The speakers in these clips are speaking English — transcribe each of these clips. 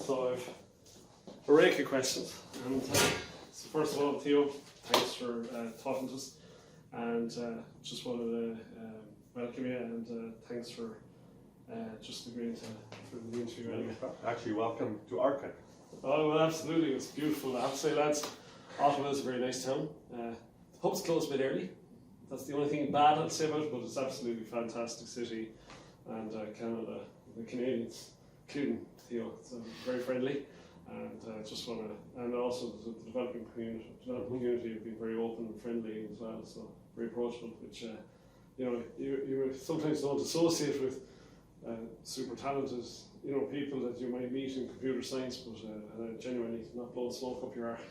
So I've a rake of questions. And so first of all, Theo, thanks for talking to us. And just wanted to welcome you, and thanks for just agreeing for the interview. Anyway. Actually, welcome to our country. Oh, well, absolutely. It's beautiful. I have to say, lads, Ottawa is a very nice town. The pub's closed a bit early. That's the only thing bad I'll say about it, but it's absolutely fantastic city. And Canada, the Canadians, including Theo, it's very friendly. And just want to, and also the developing community have been very open and friendly as well, so very approachable, which you know, you sometimes don't associate with super talented, you know, people that you might meet in computer science, but genuinely not blowing smoke up your arse.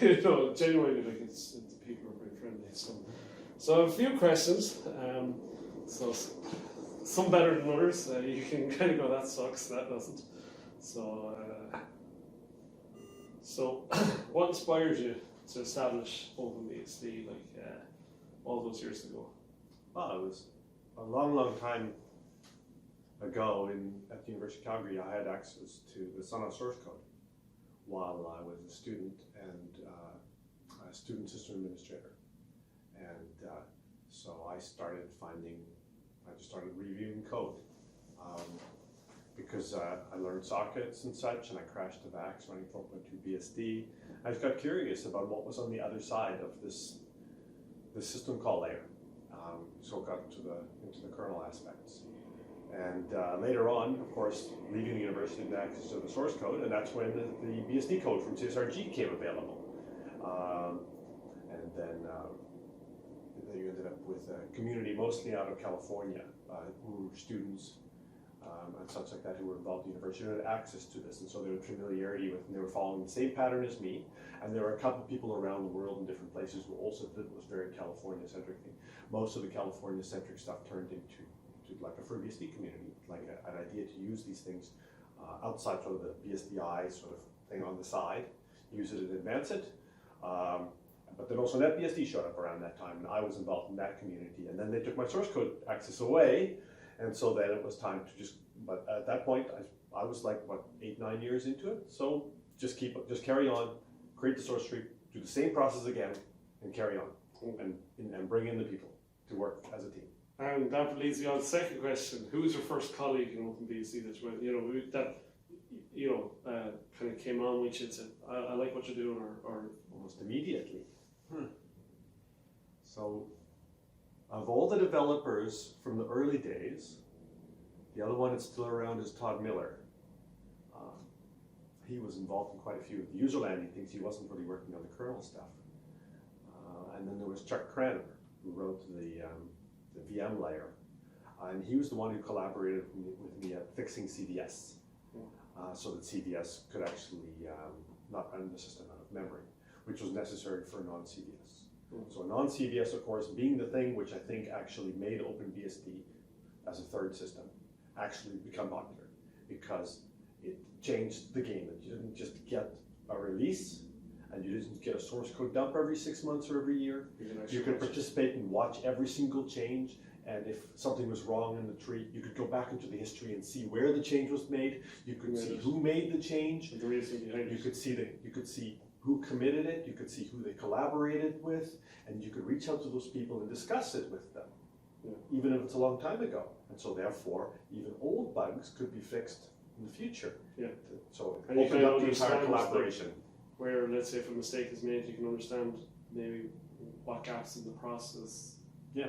You know, genuinely, like it's the people are very friendly. So I have a few questions. So some better than others. You can kind of go, that sucks, that doesn't. So what inspired you to establish OpenBSD all those years ago? Well, it was a long time ago at the University of Calgary. I had access to the Sun source code while I was a student and a student system administrator. And so I just started reviewing code. Because I learned sockets and such, and I crashed the VAX running 4.2BSD. I just got curious about what was on the other side of this system call layer. So got into the kernel aspects. And later on, of course, leaving the university and access to the source code, and that's when the BSD code from CSRG came available. And then you ended up with a community mostly out of California, who were students and such like that who were involved in the university who had access to this, and so they had familiarity with, and they were following the same pattern as me. And there were a couple of people around the world in different places who also did what was very California-centric thing. Most of the California-centric stuff turned into like a FreeBSD community, like an idea to use these things outside sort of the BSDI sort of thing on the side, use it and advance it. But then also NetBSD showed up around that time, and I was involved in that community. And then they took my source code access away, and so then it was time to just. But at that point, I was like, what, 8-9 years into it. So just carry on, create the source tree, do the same process again, and carry on, and bring in the people to work as a team. And that leads me on to the second question: who was your first colleague in OpenBSD that kind of came on with you and said, I like what you're doing, or almost immediately? So, of all the developers from the early days, the other one that's still around is Todd Miller. He was involved in quite a few of the user landing things. He wasn't really working on the kernel stuff. And then there was Chuck Cranmer, who wrote the VM layer. And he was the one who collaborated with me at fixing CVS, so that CVS could actually not run the system out of memory, which was necessary for non-CVS. So non-CVS, of course, being the thing which I think actually made OpenBSD as a third system actually become popular, because it changed the game. You didn't just get a release, and you didn't get a source code dump every 6 months or every year. You could participate and watch every single change, and if something was wrong in the tree, you could go back into the history and see where the change was made. You could see who made the change. The reason behind it. You could see who committed it. You could see who they collaborated with, and you could reach out to those people and discuss it with them, even if it's a long time ago. And so therefore, even old bugs could be fixed in the future. So it opened up the entire collaboration. Where, let's say, if a mistake is made, you can understand maybe what gaps in the process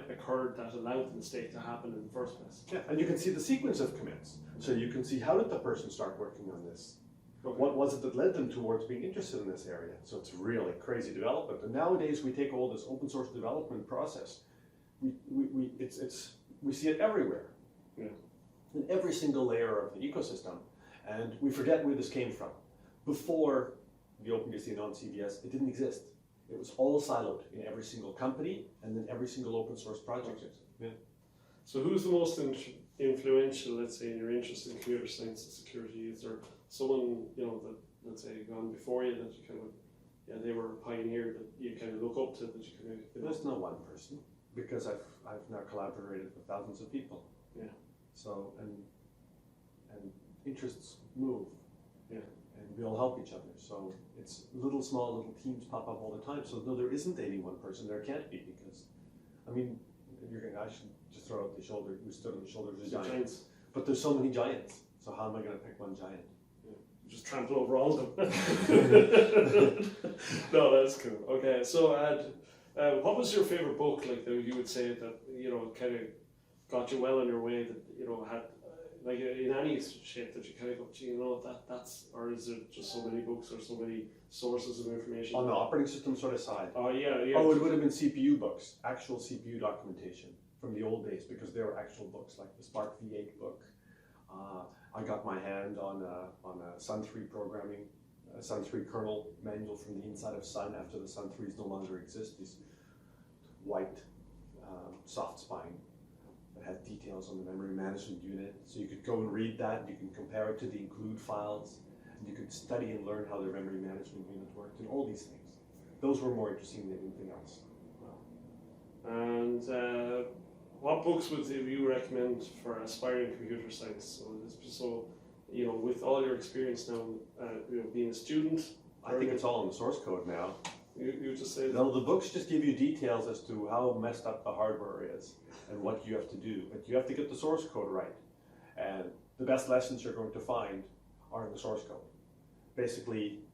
occurred that allowed the mistake to happen in the first place. Yeah, and you can see the sequence of commits. So you can see, how did the person start working on this? Okay. What was it that led them towards being interested in this area? So it's really crazy development. And nowadays we take all this open source development process. We see it everywhere. In every single layer of the ecosystem. And we forget where this came from. Before the OpenBSD non-CVS, it didn't exist. It was all siloed in every single company and then every single open source project. So who's the most influential, let's say, in your interest in computer science and security? Is there someone, that, let's say, gone before you that you kind of, they were a pioneer that you kind of look up to, that you kind of... There's no one person, because I've now collaborated with thousands of people. So, and interests move. we all help each other. So it's small little teams pop up all the time. So no, there isn't any one person. There can't be, because, I mean, I should just throw out the shoulder, who stood on the shoulders of giants. But there's so many giants. So how am I going to pick one giant? Just trample over all of them. No, that's cool. Okay, so what was your favorite book, like, that you would say that, you know, kind of got you well on your way, that, you know, had, like, in any shape that you kind of go, gee, you know, that's, or is it just so many books or so many sources of information? On the operating system sort of side. Oh, yeah. Oh, it would have been CPU books, actual CPU documentation from the old days, because there were actual books, like the Spark V8 book. I got my hand on a Sun 3 programming, a Sun 3 kernel manual from the inside of Sun after the Sun 3s no longer exist. These white soft spine that had details on the memory management unit. So you could go and read that, you can compare it to the include files, and you could study and learn how their memory management unit worked, and all these things. Those were more interesting than anything else. And what books would you recommend for aspiring computer science? So, you know, with all your experience now, you know, being a student. I think it's all in the source code now. You just say that. No, the books just give you details as to how messed up the hardware is and what you have to do. But you have to get the source code right. And the best lessons you're going to find are in the source code. Basically,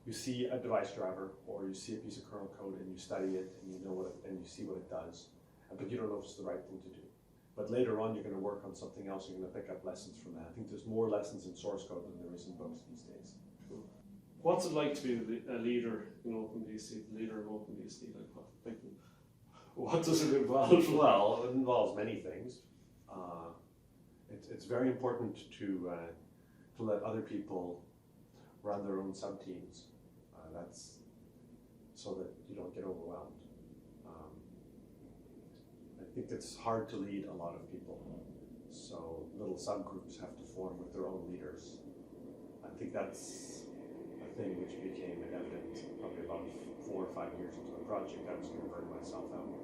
you see a device driver or you see a piece of kernel code and you study it and you know what it, and you see what it does. But you don't know if it's the right thing to do. But later on, you're going to work on something else. You're going to pick up lessons from that. I think there's more lessons in source code than there is in books these days. Cool. What's it like to be a leader in OpenBSD, the leader of OpenBSD? Like what does it involve? Well, it involves many things. It's very important to let other people run their own subteams. That's so that you don't get overwhelmed. I think it's hard to lead a lot of people, so little subgroups have to form with their own leaders. I think that's a thing which became evident probably about 4 or 5 years into the project. I was going to burn myself out.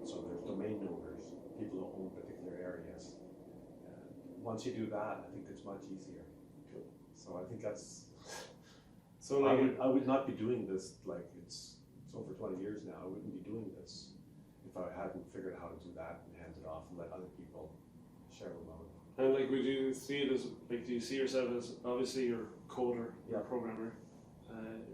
So there's domain owners, people who own particular areas. And once you do that, I think it's much easier. So I think that's. So I would not be doing this, like it's over 20 years now. I wouldn't be doing this if I hadn't figured out how to do that and hand it off and let other people share the load. And like, would you see it as, like, do you see yourself as, obviously you're a coder, you're a programmer,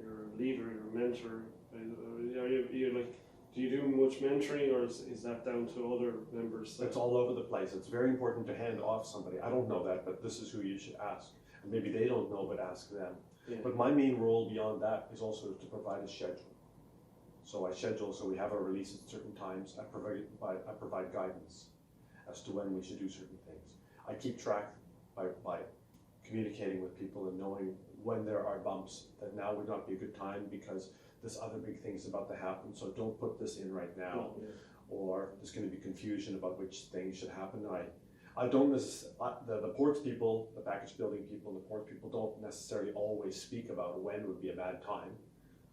you're a leader, you're a mentor. Are you like, do you do much mentoring, or is that down to other members? It's all over the place. It's very important to hand off somebody. I don't know that, but this is who you should ask. And maybe they don't know, but ask them. Yeah. But my main role beyond that is also to provide a schedule. So I schedule, so we have our releases at certain times. I provide guidance as to when we should do certain things. I keep track by communicating with people and knowing when there are bumps, that now would not be a good time because this other big thing is about to happen, so don't put this in right now. Oh, yeah. Or there's going to be confusion about which things should happen. I don't the ports people, the package building people, and the ports people don't necessarily always speak about when would be a bad time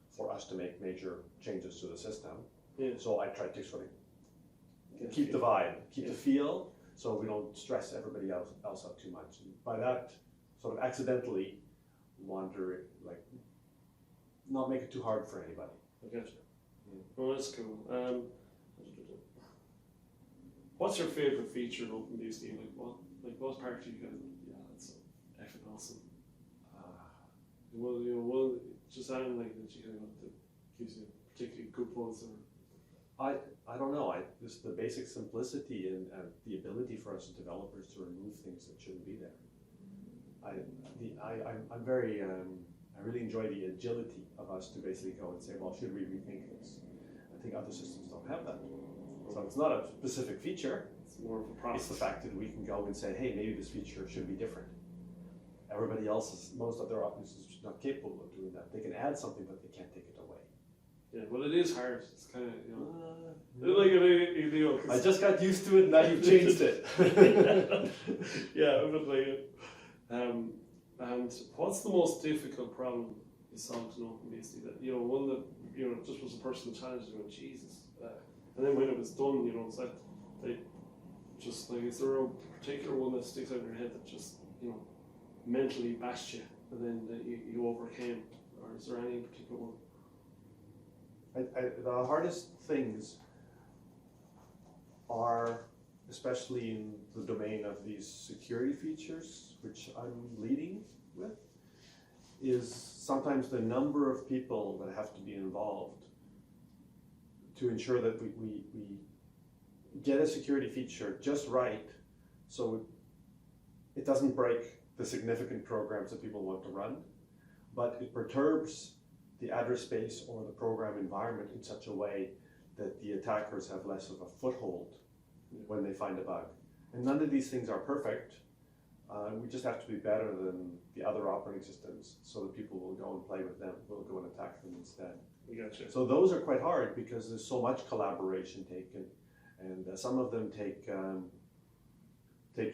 for us to make major changes to the system. Yeah. So I try to sort of keep the vibe, keep the feel, so we don't stress everybody else out too much. And by that, sort of accidentally wander, like, not make it too hard for anybody. I get you. Well, that's cool. What's your favorite feature of OpenBSD? What part do you go, yeah, that's effing awesome? Well, just adding like that you kind of that gives you particularly good points. I don't know. Just the basic simplicity and the ability for us as developers to remove things that shouldn't be there. I'm very I really enjoy the agility of us to basically go and say, well, should we rethink this? I think other systems don't have that. So it's not a specific feature. It's more of a process. It's the fact that we can go and say, hey, maybe this feature should be different. Everybody else most other options is not capable of doing that. They can add something, but they can't take it away. Yeah, well, it is hard. It's kind of, you know, I just got used to it, and now you've changed it. Yeah, but like, and what's the most difficult problem you solved in OpenBSD? That, you know, one that, you know, just was a personal challenge. You know, Jesus, and then when it was done, you know, it's like they just like, is there a particular one that sticks out in your head that just, you know, mentally bashed you? and then that you overcame, or is there any particular one? The hardest things are, especially in the domain of these security features, which I'm leading with, is sometimes the number of people that have to be involved to ensure that we get a security feature just right, so it doesn't break the significant programs that people want to run, but it perturbs the address space or the program environment in such a way that the attackers have less of a foothold when they find a bug. And none of these things are perfect. We just have to be better than the other operating systems so that people will go and play with them, will go and attack them instead. Gotcha. So those are quite hard because there's so much collaboration taken, and some of them take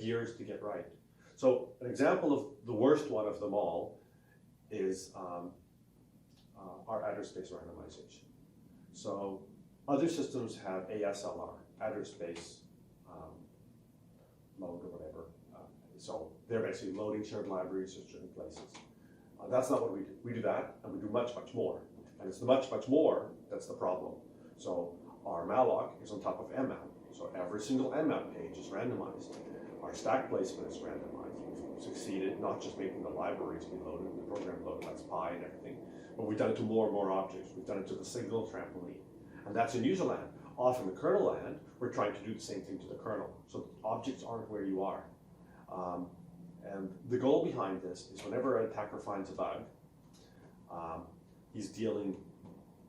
years to get right. So an example of the worst one of them all is our address space randomization. So other systems have ASLR, address space load or whatever. So they're basically loading shared libraries at certain places. That's not what we do. We do that, and we do much, much more. And it's the much, much more that's the problem. So our malloc is on top of mmap. So every single mmap page is randomized. Our stack placement is randomized. We've succeeded not just making the libraries be loaded, the program loaded, that's pi and everything, but we've done it to more and more objects. We've done it to the signal trampoline. And that's in user land. Off in the kernel land, we're trying to do the same thing to the kernel. So objects aren't where you are. And the goal behind this is whenever an attacker finds a bug, he's dealing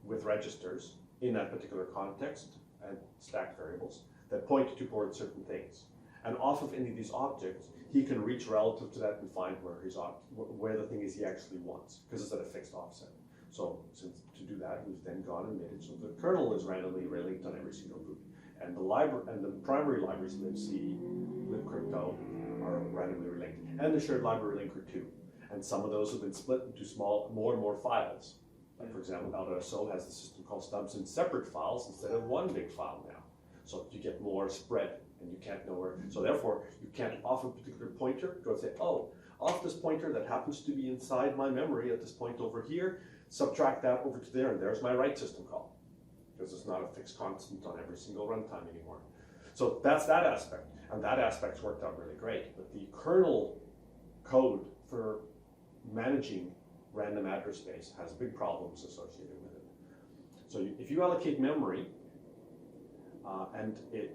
with registers in that particular context and stack variables that point towards certain things. And off of any of these objects, he can reach relative to that and find where the thing is he actually wants, because it's at a fixed offset. So to do that, we've then gone and made it so the kernel is randomly relinked on every single boot. And the primary libraries, libc, libcrypto, are randomly relinked. And the shared library linker too. And some of those have been split into more and more files. Like for example, LSO has the system called stubs in separate files instead of one big file now. So you get more spread and you can't know where. So therefore, you can't off a particular pointer go and say, oh, off this pointer that happens to be inside my memory at this point over here, subtract that over to there, and there's my write system call. Because it's not a fixed constant on every single runtime anymore. So that's that aspect, and that aspect's worked out really great. But the kernel code for managing random address space has big problems associated with it. So if you allocate memory,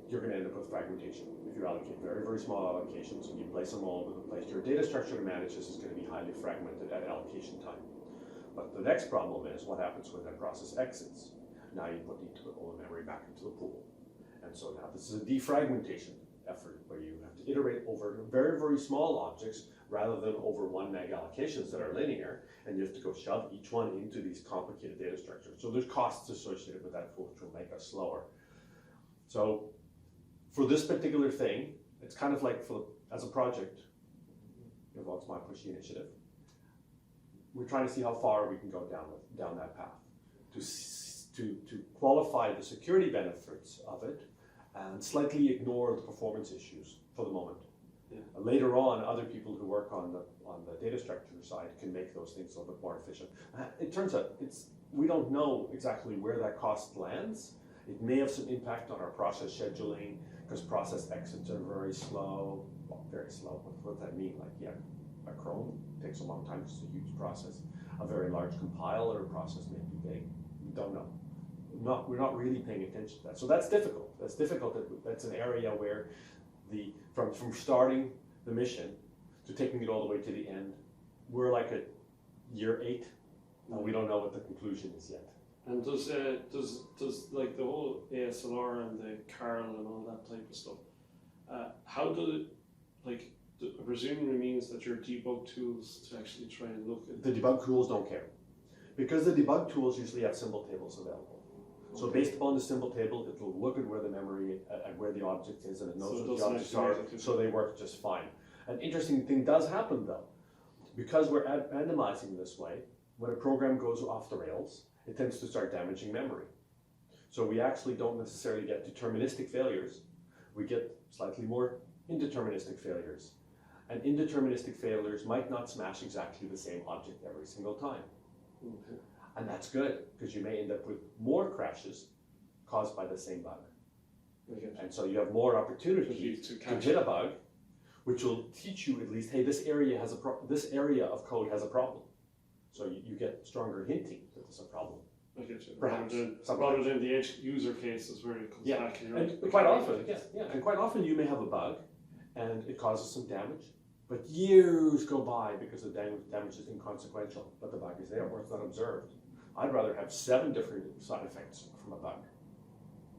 you're going to end up with fragmentation. If you allocate very, very small allocations and you place them all over the place, your data structure to manage this is going to be highly fragmented at allocation time. But the next problem is what happens when that process exits. Now you need to put all the memory back into the pool. And so now this is a defragmentation effort where you have to iterate over very, very small objects rather than over 1 meg allocations that are linear, and you have to go shove each one into these complicated data structures. So there's costs associated with that, which will make us slower. So for this particular thing, it's kind of like as a project, involves my pushy initiative. We're trying to see how far we can go down that path to qualify the security benefits of it and slightly ignore the performance issues for the moment. Yeah. Later on, other people who work on the data structure side can make those things a little bit more efficient. It turns out we don't know exactly where that cost lands. It may have some impact on our process scheduling because process exits are very slow. Well, very slow. What does that mean? Like, yeah, a Chrome takes a long time because it's a huge process. A very large compiler process may be big. We don't know. We're not really paying attention to that. So that's difficult. That's difficult. That's an area where from starting the mission to taking it all the way to the end, we're like at year 8, and we don't know what the conclusion is yet. And does like the whole ASLR and the Carl and all that type of stuff, how do it, presumably means that your debug tools to actually try and look at... The debug tools don't care. Because the debug tools usually have symbol tables available. Okay. So based upon the symbol table, it will look at where the memory, at where the object is, and it knows what the objects are, so they work just fine. An interesting thing does happen though. Because we're randomizing this way, when a program goes off the rails, it tends to start damaging memory. So we actually don't necessarily get deterministic failures. We get slightly more indeterministic failures. And indeterministic failures might not smash exactly the same object every single time. Okay. And that's good, because you may end up with more crashes caused by the same bug. Okay. And so you have more opportunity To to catch hit a bug, which will teach you at least, hey, this area of code has a problem. So you get stronger hinting that there's a problem. I get you. Perhaps. Rather than the edge user cases where it comes back and you're And like, quite often, and quite often you may have a bug and it causes some damage, but years go by because the damage is inconsequential, but the bug is there or it's not observed. I'd rather have 7 different side effects from a bug,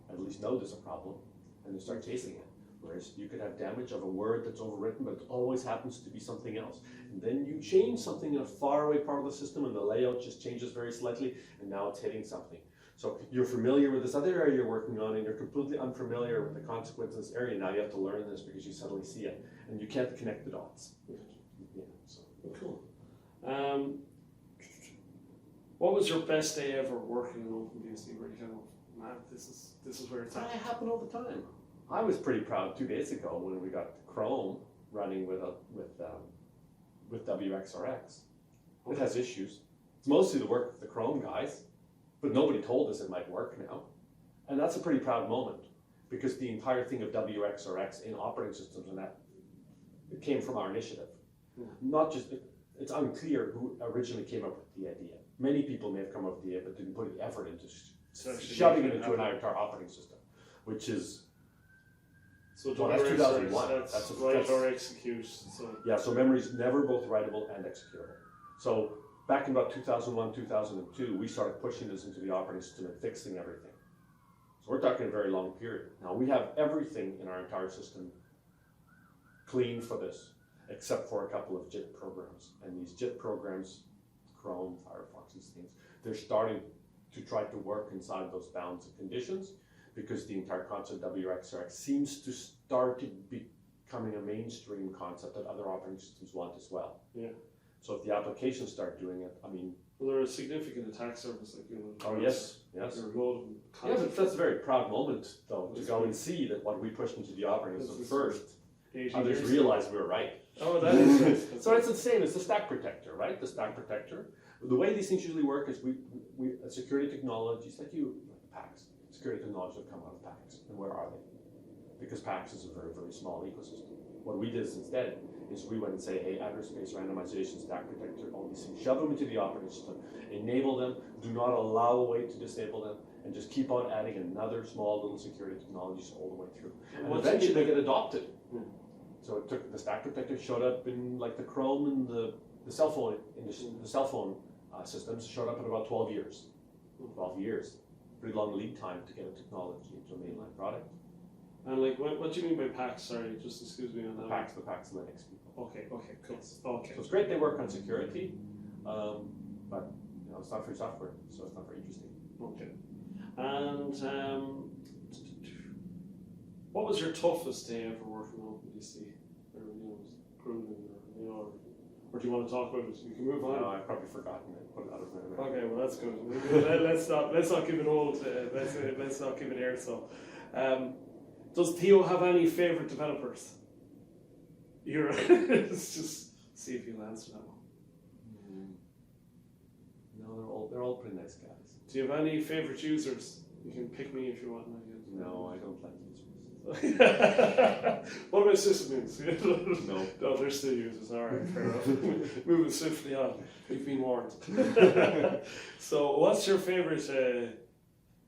at least know there's a problem, and then start chasing it. Whereas you could have damage of a word that's overwritten, but it always happens to be something else. And then you change something in a faraway part of the system, and the layout just changes very slightly, and now it's hitting something. So you're familiar with this other area you're working on, and you're completely unfamiliar with the consequence of this area. Now you have to learn this because you suddenly see it, and you can't connect the dots. Yeah, so. Cool. What was your best day ever working on OpenBSD? Where you kind of, man, this is where it's That at. happen all the time. I was pretty proud 2 days ago when we got Chrome running with WXRX. It has issues. It's mostly the work of the Chrome guys, but nobody told us it might work now. And that's a pretty proud moment because the entire thing of WXRX in operating systems and that, it came from our initiative. Not just, it's unclear who originally came up with the idea. Many people may have come up with the idea, but didn't put the effort into shoving it into an entire operating system, which is. So Well, that's 2001. That's That's- write that's- or execute. So Yeah, so memory is never both writable and executable. So back in about 2001, 2002, we started pushing this into the operating system and fixing everything. So we're talking a very long period. Now we have everything in our entire system clean for this, except for a couple of JIT programs. And these JIT programs, Chrome, Firefox, these things, they're starting to try to work inside those bounds and conditions, because the entire concept of WXRX seems to start to becoming a mainstream concept that other operating systems want as well. Yeah. So if the applications start doing it, I mean. Well, they're a significant attack surface, like Oh yes, yes. There's a load of Yeah, but that's a very proud moment, though, to That's go good. and see that what we pushed into the operating system This is first, 80 others years. realized we were right. Oh, that is right. So it's the same. It's the stack protector, right? The stack protector. The way these things usually work is we security technologies like PACS. Security technologies have come out of PACS, and where are they? Because PACS is a very, very small ecosystem. What we did instead is we went and say, hey, address space randomization, stack protector, all these things, shove them into the operating system, enable them, do not allow a way to disable them, and just keep on adding another small little security technologies all the way through. And eventually they get adopted. So it took the stack protector showed up in like the Chrome and the cell phone systems showed up in about 12 years. 12 years. Pretty long lead time to get a technology into a mainline product. And like, what do you mean by PACS? Sorry, just excuse me on that. The PACS Linux people. Okay, cool. Yes. Okay. So it's great they work on security, but it's not free software, so it's not very interesting. Okay. And what was your toughest day ever working on OpenBSD? Or grooving, or do you want to talk about it? You can move on. No, I've probably forgotten it. Put it out of my memory. Okay, well that's good. let's not give it all. Let's not give it air. So, does Theo have any favorite developers? Let's just see if you'll answer that one. No, they're all pretty nice guys. Do you have any favorite users? You can pick me if you want. No, I don't like users. What about sysadmins? No, they're still users. All right, fair enough. Moving swiftly on. We've been warned. So, what's your favorite?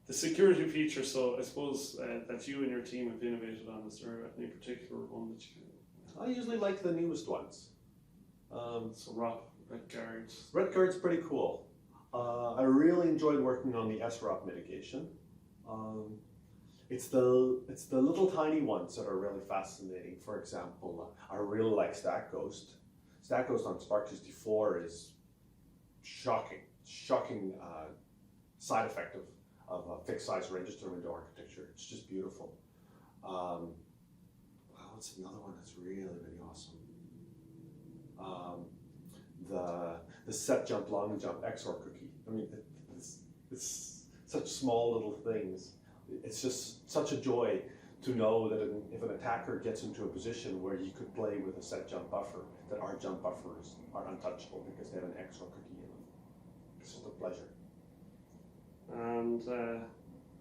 The security feature. So, I suppose that you and your team have innovated on. Is there any particular one that you? I usually like the newest ones. So, Red Guard. Red Guard's pretty cool. I really enjoyed working on the SROP mitigation. It's the little tiny ones that are really fascinating. For example, I really like Stack Ghost. Stack Ghost on Spark 64 is shocking side effect of a fixed size register window architecture. It's just beautiful. What's another one that's really, really awesome? The set jump, long jump XOR cookie. I mean, it's such small little things. It's just such a joy to know that if an attacker gets into a position where he could play with a set jump buffer, that our jump buffers are untouchable because they have an extra cookie in them. It's just a pleasure. And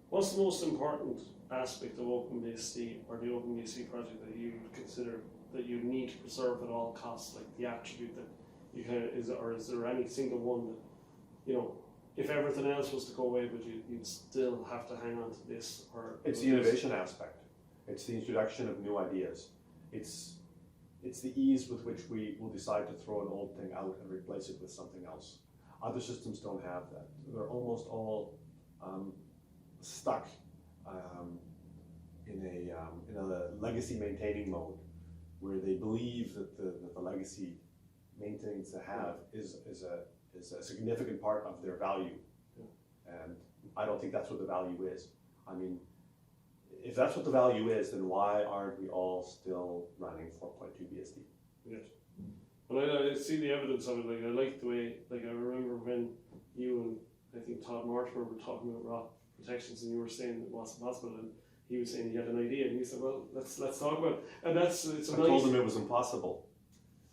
what's the most important aspect of OpenBSD or the OpenBSD project that you would consider that you need to preserve at all costs, like the attribute that you kind of, is there any single one that, you know, if everything else was to go away, but you'd still have to hang on to this? Or it's the innovation aspect. It's the introduction of new ideas. It's the ease with which we will decide to throw an old thing out and replace it with something else. Other systems don't have that. They're almost all stuck in a legacy maintaining mode, where they believe that the legacy maintenance they have is a significant part of their value. Yeah. And I don't think that's what the value is. I mean, if that's what the value is, then why aren't we all still running 4.2 BSD? Yes. Well, I see the evidence of it. Like, I like the way, like, I remember when you and I think Todd Mortimer were talking about Raadt protections, and you were saying it wasn't possible, and he was saying he had an idea, and he said, well, let's talk about it. And that's, it's a I told him it was impossible.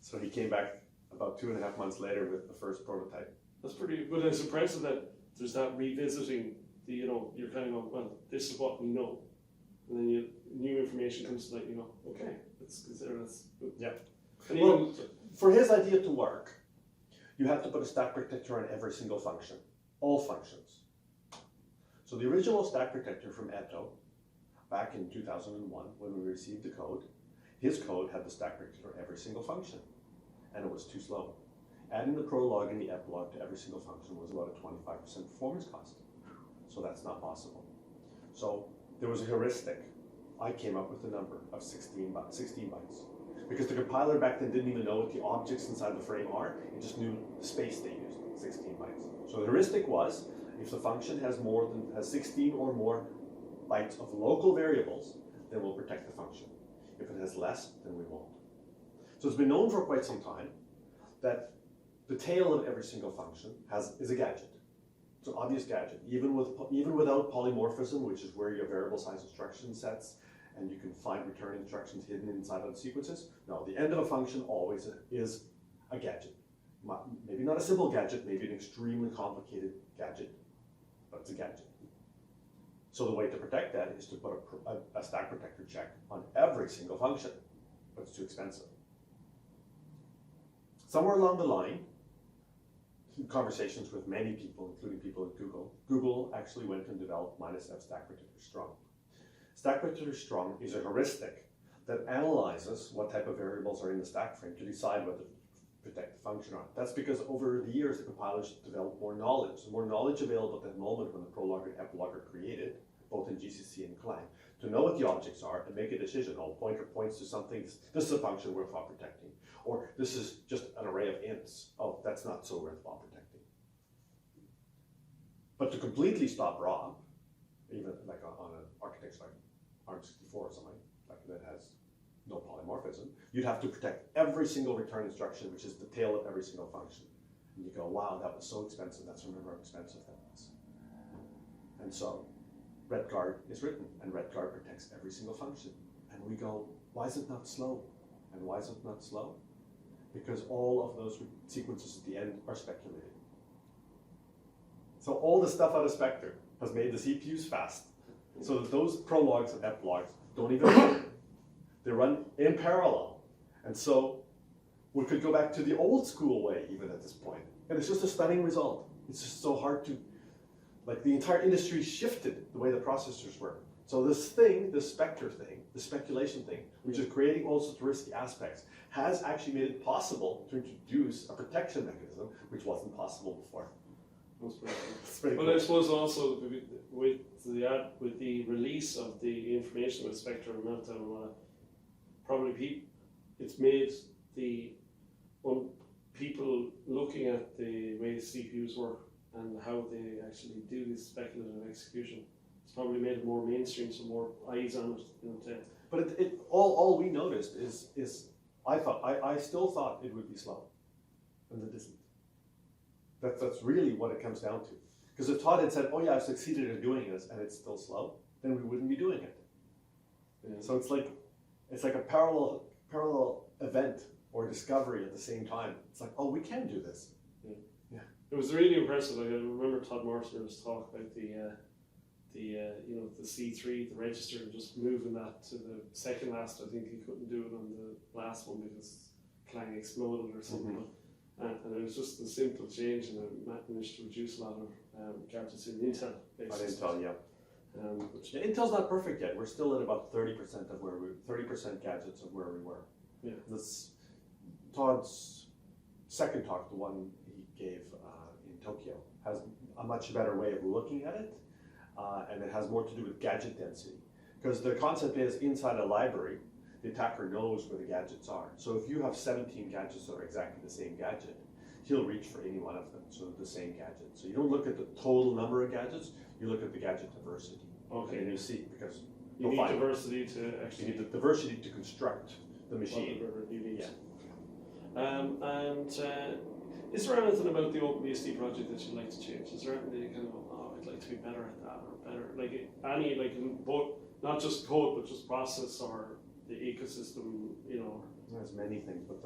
So he came back about 2.5 months later with the first prototype. That's pretty, but it's impressive that there's that revisiting, the, you know, you're kind of going, well, this is what we know. And then new information comes to light, you know, okay, let's consider this. Yeah. And Well, even, for his idea to work, you had to put a stack protector on every single function, all functions. So the original stack protector from Eto, back in 2001, when we received the code, his code had the stack protector on every single function, and it was too slow. Adding the prologue and the epilogue to every single function was about a 25% performance cost. So that's not possible. So there was a heuristic. I came up with the number of 16 bytes. Because the compiler back then didn't even know what the objects inside the frame are, it just knew the space they used, 16 bytes. So the heuristic was, if the function has 16 or more bytes of local variables, then we'll protect the function. If it has less, then we won't. So it's been known for quite some time that the tail of every single function is a gadget. It's an obvious gadget, even without polymorphism, which is where your variable size instruction sets, and you can find return instructions hidden inside of the sequences. No, the end of a function always is a gadget. Maybe not a simple gadget, maybe an extremely complicated gadget, but it's a gadget. So the way to protect that is to put a stack protector check on every single function, but it's too expensive. Somewhere along the line, conversations with many people, including people at Google actually went and developed -f stack protector strong. Stack protector strong is a heuristic that analyzes what type of variables are in the stack frame to decide whether to protect the function or not. That's because over the years, the compilers developed more knowledge. The more knowledge available at that moment when the prologue and epilogue are created, both in GCC and Clang, to know what the objects are and make a decision. Oh, pointer points to something, this is a function worthwhile protecting. Or this is just an array of ints. Oh, that's not so worthwhile protecting. But to completely stop Raadt, even like on an architecture like ARM64 or something, like that has no polymorphism, you'd have to protect every single return instruction, which is the tail of every single function. And you go, wow, that was so expensive. That's remember how expensive that was. And so Raadt guard is written, and Raadt guard protects every single function. And we go, why is it not slow? And why is it not slow? Because all of those sequences at the end are speculated. So all the stuff out of Spectre has made the CPUs fast, so that those prologues and epilogues don't even run. They run in parallel. And so we could go back to the old school way even at this point. And it's just a stunning result. It's just so hard to, like the entire industry shifted the way the processors work. So this thing, this Spectre thing, the speculation thing, which is creating all sorts of risky aspects, has actually made it possible to introduce a protection mechanism which wasn't possible before. That's pretty cool. It's pretty But cool. I suppose also with the release of the information with Spectre and Meltdown and all that, probably it's made people looking at the way CPUs work and how they actually do this speculative execution. It's probably made it more mainstream, so more eyes on it. You know, But all we noticed is I still thought it would be slow, and it isn't. That's really what it comes down to. Because if Todd had said, oh yeah, I've succeeded in doing this, and it's still slow, then we wouldn't be doing it. Yeah. So it's like a parallel event or discovery at the same time. It's like, oh, we can do this. It was really impressive. Like, I remember Todd Mortimer's talk about the C3, the register, and just moving that to the second last. I think he couldn't do it on the last one because Clang exploded or something. And it was just a simple change, and it managed to reduce a lot of gadgets in Intel. On Intel, yeah. Intel's not perfect yet. We're still at about 30% gadgets of where we were. Yeah. This Todd's second talk, the one he gave in Tokyo, has a much better way of looking at it, and it has more to do with gadget density. Because the concept is, inside a library, the attacker knows where the gadgets are. So if you have 17 gadgets that are exactly the same gadget, he'll reach for any one of them, so the same gadget. So you don't look at the total number of gadgets, you look at the gadget diversity. Okay. And you see, because you need diversity to actually... You need the diversity to construct the machine. You need. Yeah. Is there anything about the OpenBSD project that you'd like to change? Is there anything that you kind of go, oh, I'd like to be better at that, or better, both, not just code, but just process or the ecosystem, There's many things, but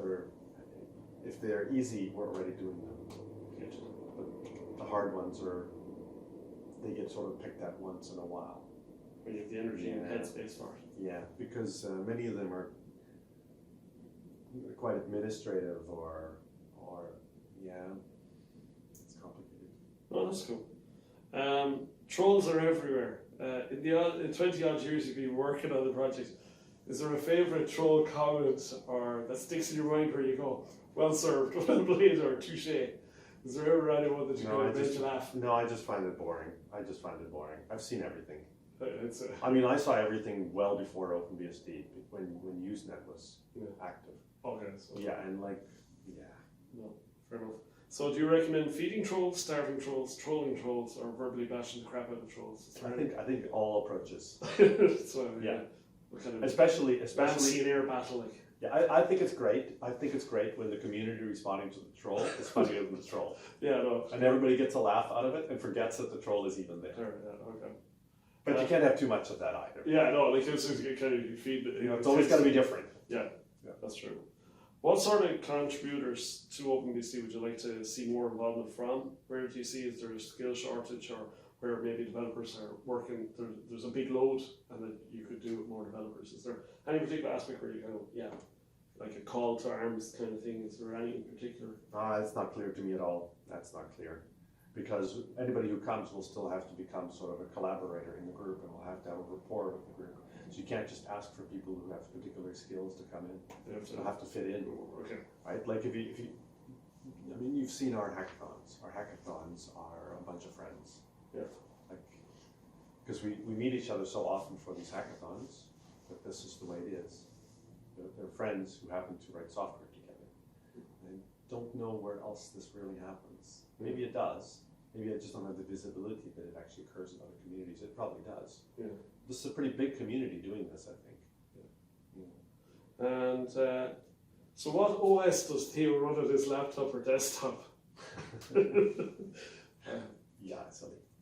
if they're easy, we're already doing them. But the hard ones they get sort of picked at once in a while. When you have the energy and headspace for it. Yeah, because many of them are quite administrative or it's complicated. Oh, that's cool. Trolls are everywhere. In 20 odd years you've been working on the project. Is there a favourite troll comment or that sticks in your mind where you go, well served, well played, or touche? Is there ever anyone that you can make you laugh? No, I just find it boring. I've seen everything. I saw everything well before OpenBSD, when Usenet was active. Okay. So No, fair enough. So do you recommend feeding trolls, starving trolls, trolling trolls, or verbally bashing the crap out of trolls? I think all approaches. So, what kind of especially an air battle like? Yeah, I think it's great. I think it's great when the community responding to the troll is funnier than the troll. Yeah, no. And everybody gets a laugh out of it and forgets that the troll is even there. Okay. But you can't have too much of that either. Yeah, no, it's kind of feed it. It's always got to be different. Yeah, that's true. What sort of contributors to OpenBSD would you like to see more involvement from? Where do you see is there a skill shortage, or where maybe developers are working, there's a big load and that you could do with more developers? Is there any particular aspect where you kind of, like a call to arms kind of thing? Is there any in particular? It's not clear to me at all. That's not clear. Because anybody who comes will still have to become sort of a collaborator in the group, and will have to have a rapport with the group. So you can't just ask for people who have particular skills to come in. They'll have to fit in. Okay. Right? Like if you you've seen our hackathons. Our hackathons are a bunch of friends. Yeah. Because we meet each other so often for these hackathons that this is the way it is. They're friends who happen to write software together. They don't know where else this really happens. Maybe it does. Maybe I just don't have the visibility that it actually occurs in other communities. It probably does. Yeah. This is a pretty big community doing this, I think. Yeah. And so what OS does Theo run on his laptop or desktop?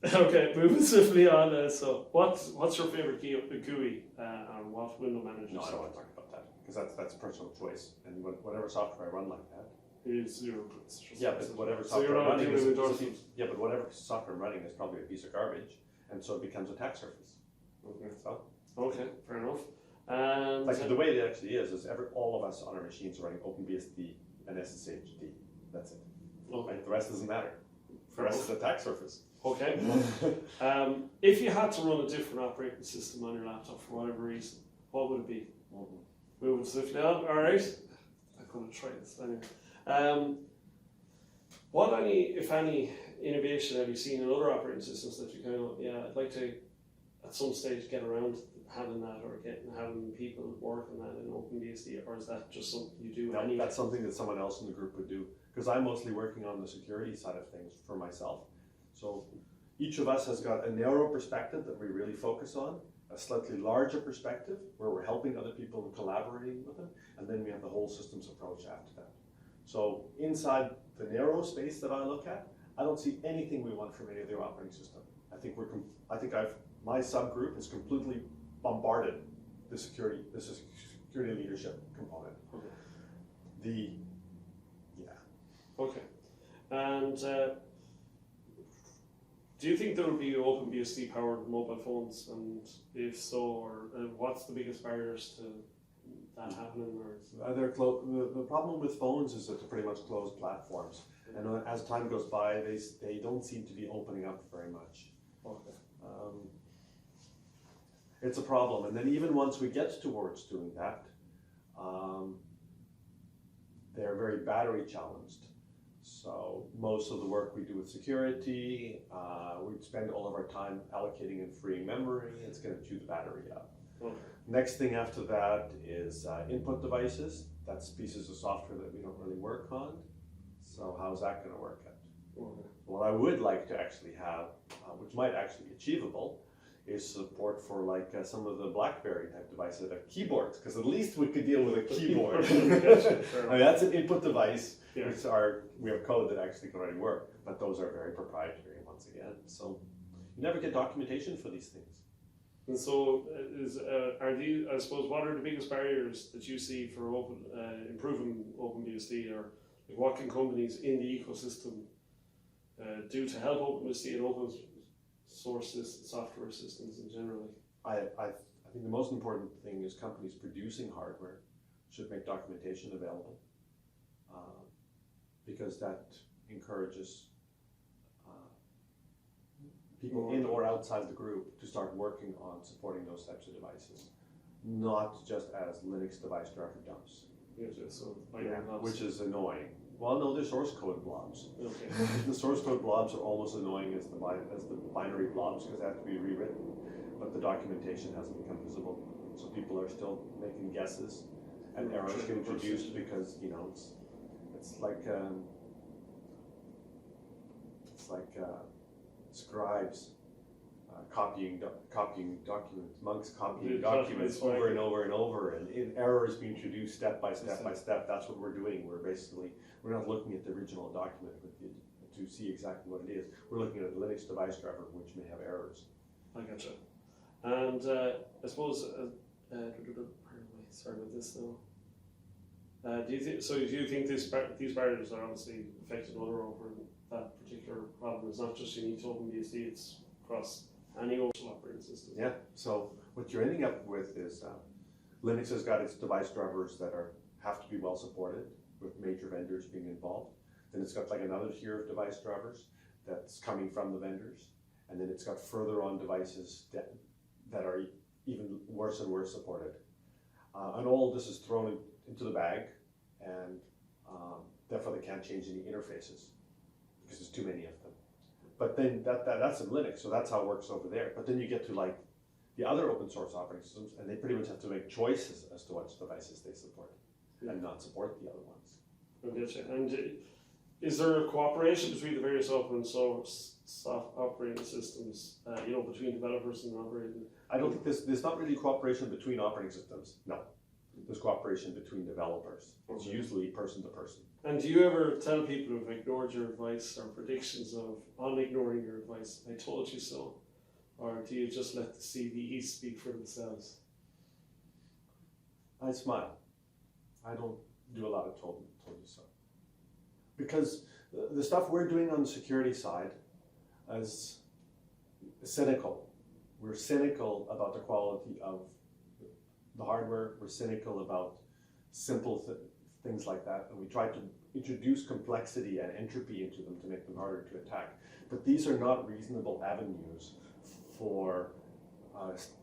Okay, moving swiftly on. So what's your favorite GUI and what window manager? No, I don't want to talk about that because that's personal choice, and whatever software I run like that. But whatever software I'm running but whatever software I'm running is probably a piece of garbage, and so it becomes attack surface. Okay. So. Okay, fair enough. And the way it actually is all of us on our machines are running OpenBSD and SSHD. That's it. Okay. Right? The rest doesn't matter. The rest is attack surface. Okay. If you had to run a different operating system on your laptop for whatever reason, what would it be? Moving swiftly on. All right. I'm going to try this anyway. What if any, innovation have you seen in other operating systems that you kind of, I'd like to, at some stage, get around having that, or having people work on that in OpenBSD, or is that just something you do? No, that's something that someone else in the group would do, because I'm mostly working on the security side of things for myself. So each of us has got a narrow perspective that we really focus on, a slightly larger perspective where we're helping other people and collaborating with them, and then we have the whole systems approach after that. So inside the narrow space that I look at, I don't see anything we want from any other operating system. My subgroup is completely bombarded the security leadership component. Okay. Yeah. Okay. And do you think there will be OpenBSD powered mobile phones? And if so, or what's the biggest barriers to that happening? Or The problem with phones is that they're pretty much closed platforms. And as time goes by, they don't seem to be opening up very much. okay. It's a problem. And then even once we get towards doing that, they're very battery challenged. So most of the work we do with security, we spend all of our time allocating and freeing memory. It's going to chew the battery up. Okay. Next thing after that is input devices. That's pieces of software that we don't really work on. So how's that going to work out? Okay. What I would like to actually have, which might actually be achievable, is support for like some of the BlackBerry type devices, like keyboards, because at least we could deal with a keyboard. I mean, that's an input device, Yeah. which we have code that actually can already work, but those are very proprietary once again. So you never get documentation for these things. And so, are these? I suppose, what are the biggest barriers that you see for improving OpenBSD, or like, what can companies in the ecosystem do to help OpenBSD and open source software systems in general? I think the most important thing is companies producing hardware should make documentation available, because that encourages people in or outside the group to start working on supporting those types of devices, not just as Linux device driver dumps. Which is annoying. Well, no, they're source code blobs. Okay. The source code blobs are almost as annoying as the binary blobs because they have to be rewritten, but the documentation hasn't become visible. So people are still making guesses, and errors get introduced because it's like scribes copying documents, monks copying documents over and over and over, and errors being introduced step by step by step. That's what we're doing. We're not looking at the original document to see exactly what it is. We're looking at a Linux device driver which may have errors. I gotcha. And I suppose, sorry about this though. Do you think these barriers are obviously affected over that particular problem? It's not just unique to OpenBSD, it's across any operating system. Yeah, so what you're ending up with is Linux has got its device drivers that have to be well supported, with major vendors being involved. Then it's got like another tier of device drivers that's coming from the vendors. And then it's got further on devices that are even worse and worse supported. And all of this is thrown into the bag, and therefore they can't change any interfaces because there's too many of them. But then that's in Linux, so that's how it works over there. But then you get to like the other open source operating systems, and they pretty much have to make choices as to which devices they support and not support the other ones. Okay. And is there a cooperation between the various open source operating systems, between developers and operating? I don't think there's not really cooperation between operating systems. No, there's cooperation between developers. It's usually person to person. And do you ever tell people who've ignored your advice or predictions on ignoring your advice, I told you so? Or do you just let the CVEs speak for themselves? I smile. I don't do a lot of told you so. Because the stuff we're doing on the security side is cynical. We're cynical about the quality of the hardware. We're cynical about simple things like that. And we try to introduce complexity and entropy into them to make them harder to attack. But these are not reasonable avenues for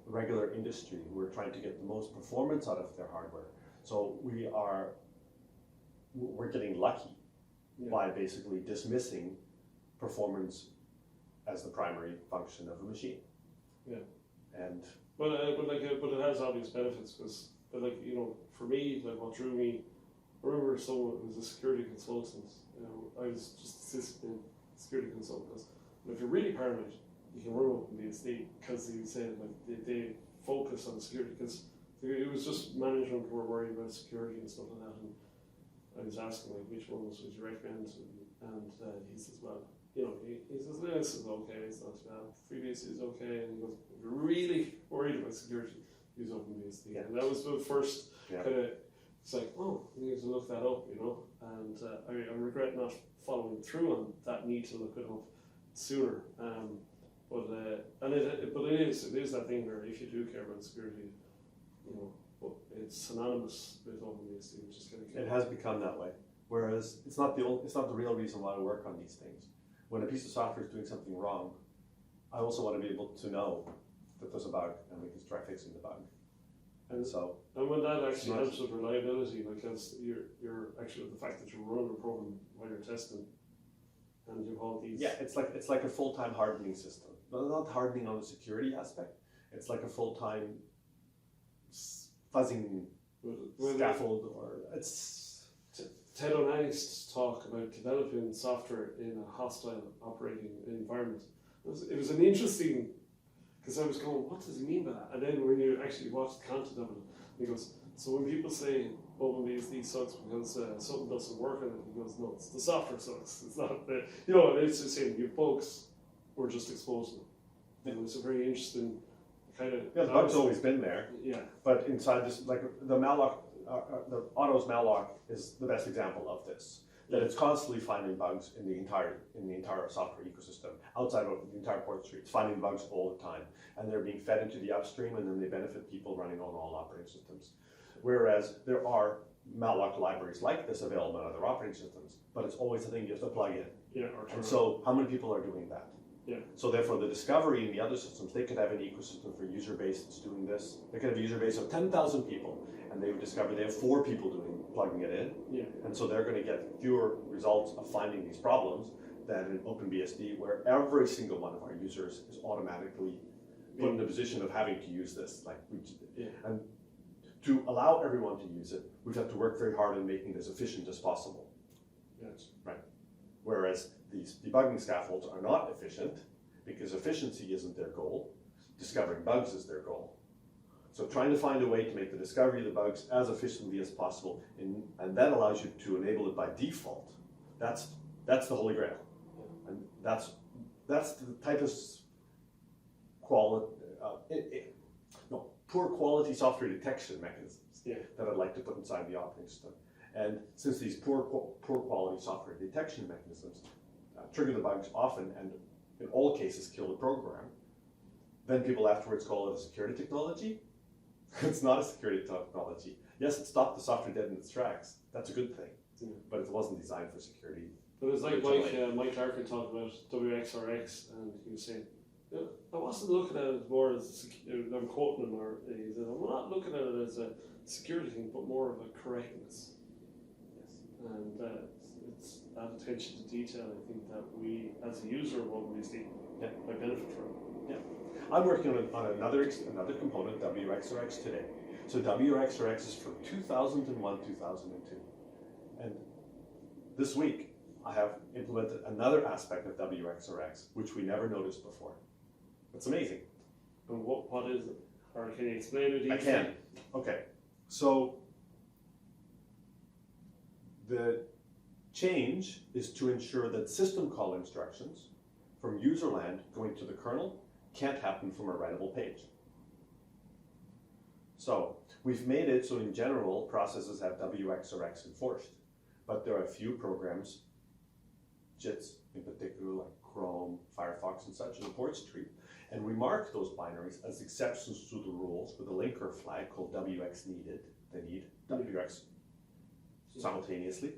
regular industry who are trying to get the most performance out of their hardware. So we're getting lucky by basically dismissing performance as the primary function of a machine. Yeah. And but it has obvious benefits because, for me, what drew me, I remember someone who was a security consultant. I was just assisting security consultant because if you're really paranoid, you can run OpenBSD because he said they focus on security because it was just management were worried about security and stuff like that. And I was asking which ones would you recommend, and he says, well, he says Linux is okay, it's not too bad. FreeBSD is okay, and he goes, if you're really worried about security, use OpenBSD. Yeah. And that was the first Yeah. kind of, it's like, oh, I need to look that up, you know. And I regret not following through on that need to look it up sooner. But it is that thing where if you do care about security, you know, it's synonymous with OpenBSD, which is kind of cool. It has become that way. Whereas it's not the real reason why I work on these things. When a piece of software is doing something wrong, I also want to be able to know that there's a bug and we can start fixing the bug. And when that actually helps with reliability, because you're actually the fact that you're running a program while you're testing, and you have all these. Yeah, it's like a full-time hardening system. Not hardening on the security aspect. It's like a full-time fuzzing scaffold, or it's. Ted O'Malley's talk about developing software in a hostile operating environment. It was an interesting, because I was going, what does he mean by that? And then when you actually watch the content of it, he goes, so when people say OpenBSD sucks because something doesn't work on it, he goes, no, it's the software sucks. It's not the, you know, it's just saying your bugs were just exposing them. And it was a very interesting kind of. Yeah, the bug's always been there. Yeah. But inside this, like the malloc, the Otto's malloc is the best example of this. That it's constantly finding bugs in the entire software ecosystem, outside of the entire port street. It's finding bugs all the time, and they're being fed into the upstream, and then they benefit people running on all operating systems. Whereas there are malloc libraries like this available on other operating systems, but it's always a thing you have to plug in. Yeah. And so, how many people are doing that? Yeah. So therefore, the discovery in the other systems, they could have an ecosystem for user base that's doing this. They could have a user base of 10,000 people, and they would discover they have 4 people plugging it in. Yeah. And so they're going to get fewer results of finding these problems than in OpenBSD, where every single one of our users is automatically put in the position of having to use this. And to allow everyone to use it, we've had to work very hard on making it as efficient as possible. Yes. Right. Whereas these debugging scaffolds are not efficient because efficiency isn't their goal. Discovering bugs is their goal. So trying to find a way to make the discovery of the bugs as efficiently as possible, and that allows you to enable it by default. That's the holy grail, and that's the type of poor quality software detection mechanisms that I'd like to put inside the operating system. And since these poor quality software detection mechanisms trigger the bugs often, and in all cases kill the program, then people afterwards call it a security technology. It's not a security technology. Yes, it stopped the software dead in its tracks. That's a good thing, but it wasn't designed for security. But it's like Mike Larkin talked about WXRX, and he was saying, I wasn't looking at it more as, I'm quoting him, or he said, I'm not looking at it as a security thing, but more of a correctness. Yes. And it's that attention to detail, I think, that we, as a user of OpenBSD, might benefit from. Yeah. I'm working on another component, WXRX, today. So WXRX is from 2001, 2002. And this week, I have implemented another aspect of WXRX, which we never noticed before. It's amazing. And what is it? Or can you explain it easily? I can. Okay. So the change is to ensure that system call instructions from user land going to the kernel can't happen from a writable page. So we've made it so in general processes have WXRX enforced, but there are a few programs, JITs in particular, like Chrome, Firefox, and such, in the port street, and we mark those binaries as exceptions to the rules with a linker flag called WX needed. They need WX simultaneously,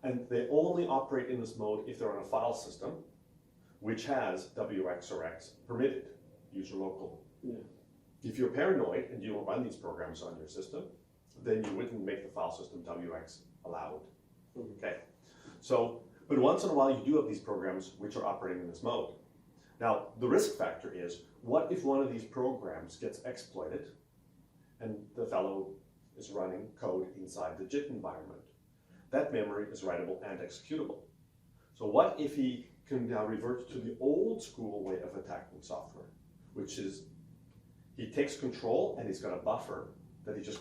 and they only operate in this mode if they're on a file system which has WXRX permitted, user local. Yeah. If you're paranoid and you don't run these programs on your system, then you wouldn't make the file system WX allowed. Okay. So, but once in a while you do have these programs which are operating in this mode. Now, the risk factor is, what if one of these programs gets exploited and the fellow is running code inside the JIT environment? That memory is writable and executable. So what if he can now revert to the old school way of attacking software, which is he takes control and he's got a buffer that he just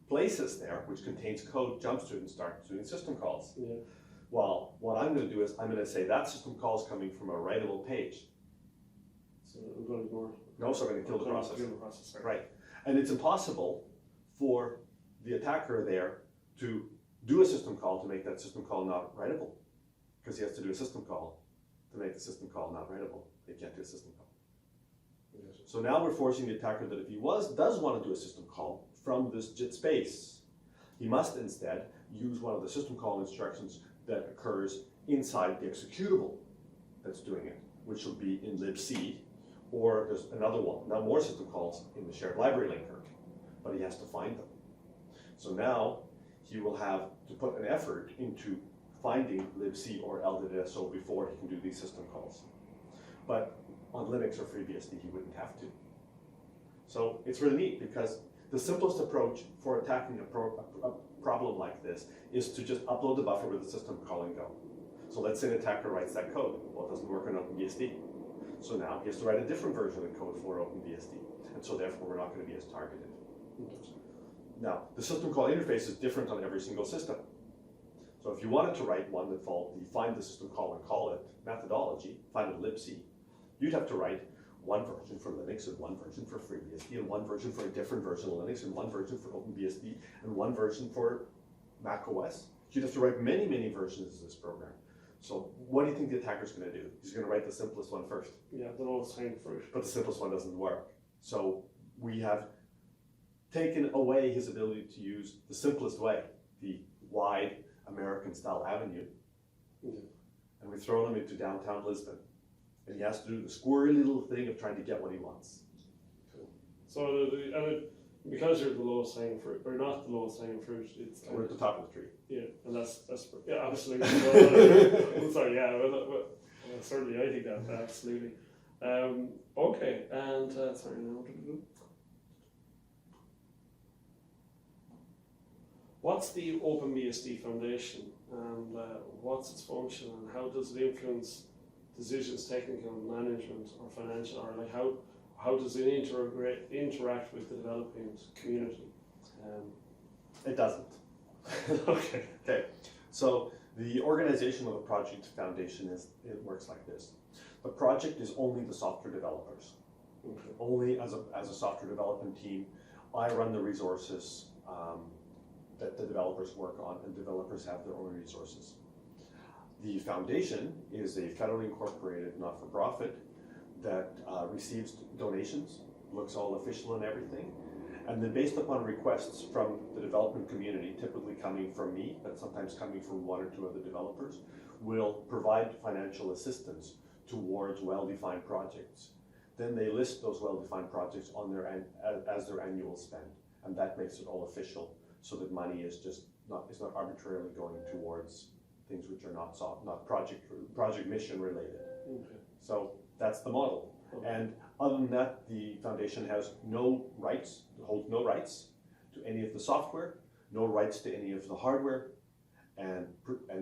places there, which contains code, jumps to it, and starts doing system calls. Yeah. Well, what I'm going to do is I'm going to say that system call is coming from a writable page. So we're going to ignore. No, so I'm going to kill the process. Kill the process, Right. And it's impossible for the attacker there to do a system call to make that system call not writable, because he has to do a system call to make the system call not writable. They can't do a system call. So now we're forcing the attacker that if he does want to do a system call from this JIT space, he must instead use one of the system call instructions that occurs inside the executable that's doing it, which will be in libc, or there's another one, now more system calls in the shared library linker, but he has to find them. So now he will have to put an effort into finding libc or LDSO before he can do these system calls. But on Linux or FreeBSD, he wouldn't have to. So it's really neat, because the simplest approach for attacking a problem like this is to just upload the buffer with the system call and go. So let's say an attacker writes that code. Well, it doesn't work on OpenBSD. So now he has to write a different version of code for OpenBSD. And so therefore, we're not going to be as targeted. Now, the system call interface is different on every single system. So if you wanted to write one that followed the find the system call and call it methodology, find it libc, you'd have to write one version for Linux and one version for FreeBSD and one version for a different version of Linux and one version for OpenBSD and one version for Mac OS. You'd have to write many, many versions of this program. So what do you think the attacker's going to do? He's going to write the simplest one first. Yeah, the lowest hanging fruit. But the simplest one doesn't work. So we have taken away his ability to use the simplest way, the wide American-style avenue, and we've thrown him into downtown Lisbon. And he has to do the squirrely little thing of trying to get what he wants. Cool. So because you're the lowest hanging fruit, or not the lowest hanging fruit, it's kind we're at the top of the tree. Yeah, and that's yeah, absolutely. I'm sorry, yeah, well, certainly I think that absolutely. Okay, and sorry, now what's the OpenBSD Foundation, and what's its function, and how does it influence decisions, technical, management, or financial, or like how does it interact with the developing community? It doesn't. Okay. Okay. So the organization of a project foundation it works like this. The project is only the software developers. Okay. Only as a software development team, I run the resources that the developers work on, and developers have their own resources. The foundation is a federally incorporated not-for-profit that receives donations, looks all official and everything, and then based upon requests from the development community, typically coming from me, but sometimes coming from one or two other developers, will provide financial assistance towards well-defined projects. Then they list those well-defined projects on their as their annual spend, and that makes it all official, so that money is not arbitrarily going towards things which are not project mission related. Okay. So that's the model. Okay. And other than that, the foundation has no rights, holds no rights to any of the software, no rights to any of the hardware, and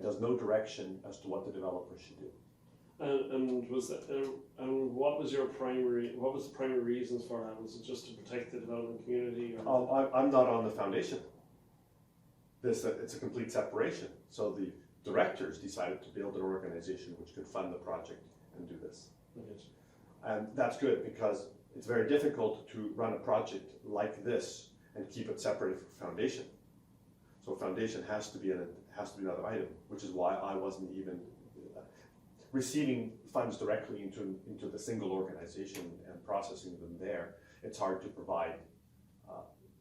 does no direction as to what the developers should do. And was that, and what was the primary reasons for that? Was it just to protect the development community? Or? I'm not on the foundation. It's a complete separation. So the directors decided to build an organization which could fund the project and do this. Okay. And that's good, because it's very difficult to run a project like this and keep it separated from foundation. So foundation has to be another item, which is why I wasn't even receiving funds directly into the single organization and processing them there. It's hard to provide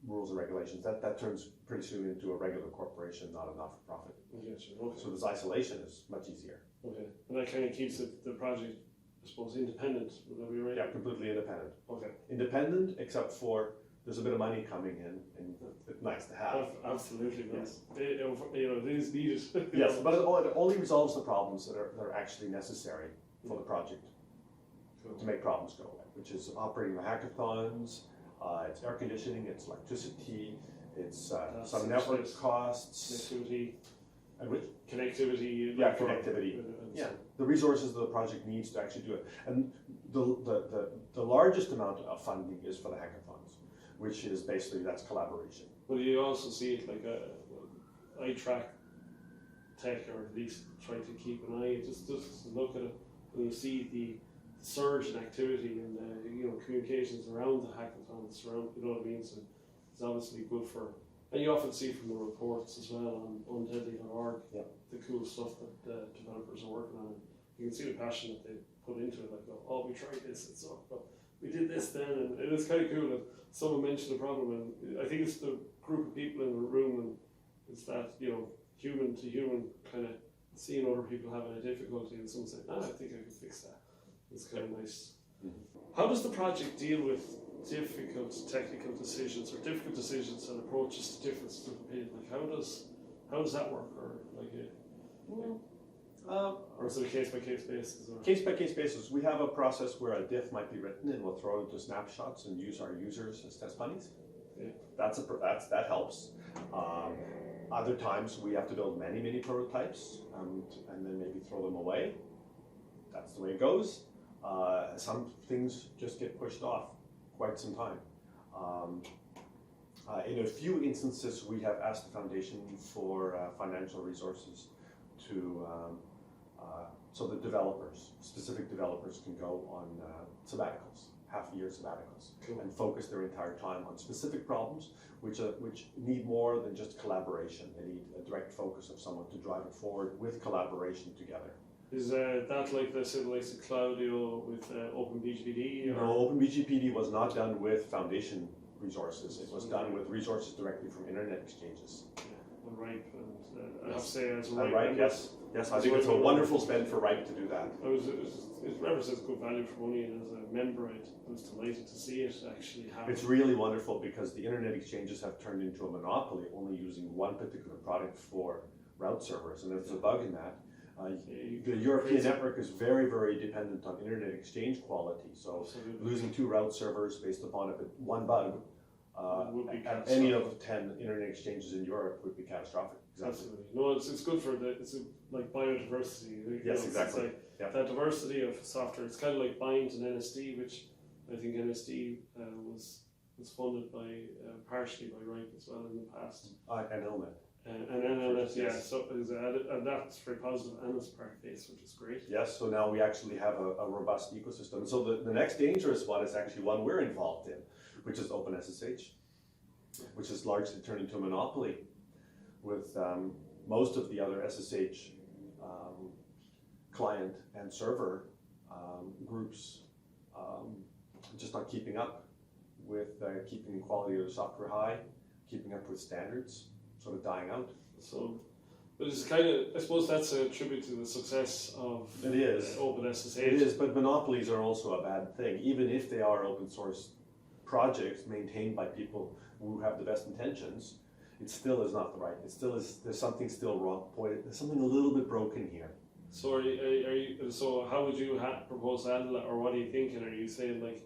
rules and regulations. That turns pretty soon into a regular corporation, not a not-for-profit. Okay. So this isolation is much easier. Okay, and that kind of keeps the project, I suppose, independent. Would that be right? Yeah, completely independent. Okay. Independent, except for there's a bit of money coming in, and it's nice to have. Absolutely, Yes. It is needed. Yes, but it only resolves the problems that are actually necessary for the project to make problems go away, which is operating the hackathons, it's air conditioning, it's electricity, it's some network costs. Connectivity. And which? Connectivity. Yeah, connectivity. Yeah, the resources the project needs to actually do it. And the largest amount of funding is for the hackathons, which is basically, that's collaboration. Well, you also see it like I track tech, or at least try to keep an eye, just look at it, and you see the surge in activity and communications around the hackathons, around, you know what I mean. So it's obviously good for, and you often see from the reports as well on undeadly.org, the cool stuff that developers are working on. You can see the passion that they put into it. Like, oh, we tried this, it's we did this then, and it is kind of cool that someone mentioned a problem, and I think it's the group of people in the room, and it's that, human to human kind of seeing other people having a difficulty, and someone saying, I think I can fix that. It's kind of nice. How does the project deal with difficult technical decisions, or difficult decisions and approaches to differences of opinion? Like, how does that work, or or is it a case-by-case basis? Or? Case-by-case basis. We have a process where a diff might be written, and we'll throw it into snapshots and use our users as test bunnies. Yeah. That helps. Other times we have to build many prototypes and then maybe throw them away. That's the way it goes. Some things just get pushed off quite some time. In a few instances, we have asked the foundation for financial resources to so that specific developers can go on sabbaticals, half-year sabbaticals, and focus their entire time on specific problems which need more than just collaboration. They need a direct focus of someone to drive it forward with collaboration together. Is that like the simulation Claudio with OpenBGPD? No, OpenBGPD was not done with foundation resources. It was done with resources directly from internet exchanges. And Ripe, and I have to say, as a Ripe, yes, I think it's a wonderful spend for Ripe to do that. It represents good value for money, and as a member, I was delighted to see it actually happen. It's really wonderful because the internet exchanges have turned into a monopoly, only using one particular product for route servers, and there's a bug in that. The European network is very dependent on internet exchange quality, so losing 2 route servers based upon one bug at any of the 10 internet exchanges in Europe would be catastrophic. Exactly. Absolutely. No, it's good for it's like biodiversity. Yes, exactly. It's like that diversity of software. It's kind of like Bind and NSD, which I think NSD was funded by partially by Ripe as well in the past. And Illnet. And NLS, so and that's very positive, and it's part-based, which is great. Yes, so now we actually have a robust ecosystem. So the next dangerous one is actually one we're involved in, which is OpenSSH, which has largely turned into a monopoly, with most of the other SSH client and server groups just not keeping up with keeping the quality of the software high, keeping up with standards. Sort of dying out. So, but it's kind of, I suppose that's a tribute to the success of OpenSSH. It is, but monopolies are also a bad thing. Even if they are open source projects maintained by people who have the best intentions, it still is not the right. It still is. There's something still wrong. There's something a little bit broken here. So are you so how would you propose that, or what are you thinking? Are you saying like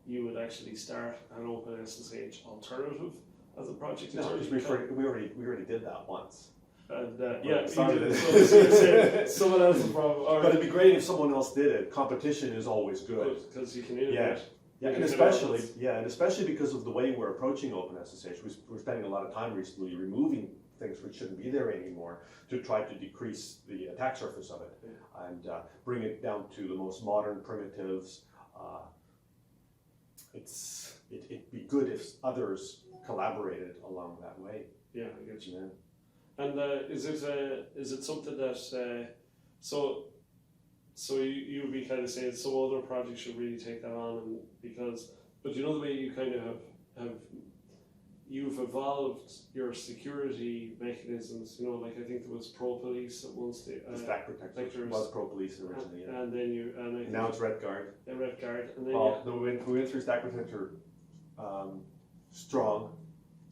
you would actually start an OpenSSH alternative as a project? No, we already did that once. And someone else's problem. But it'd be great if someone else did it. Competition is always good because you can innovate. And especially because of the way we're approaching OpenSSH. We're spending a lot of time recently removing things which shouldn't be there anymore to try to decrease the attack surface of it and bring it down to the most modern primitives. It'd be good if others collaborated along that way. Yeah, I get you. And is it something that so you would be kind of saying some other projects should really take that on, but you know the way you kind of have you've evolved your security mechanisms. You know, like I think there was ProPolice at one stage. The Stack Protector was ProPolice originally, and then now it's RedGuard. Yeah, RedGuard, and then we went through Stack Protector strong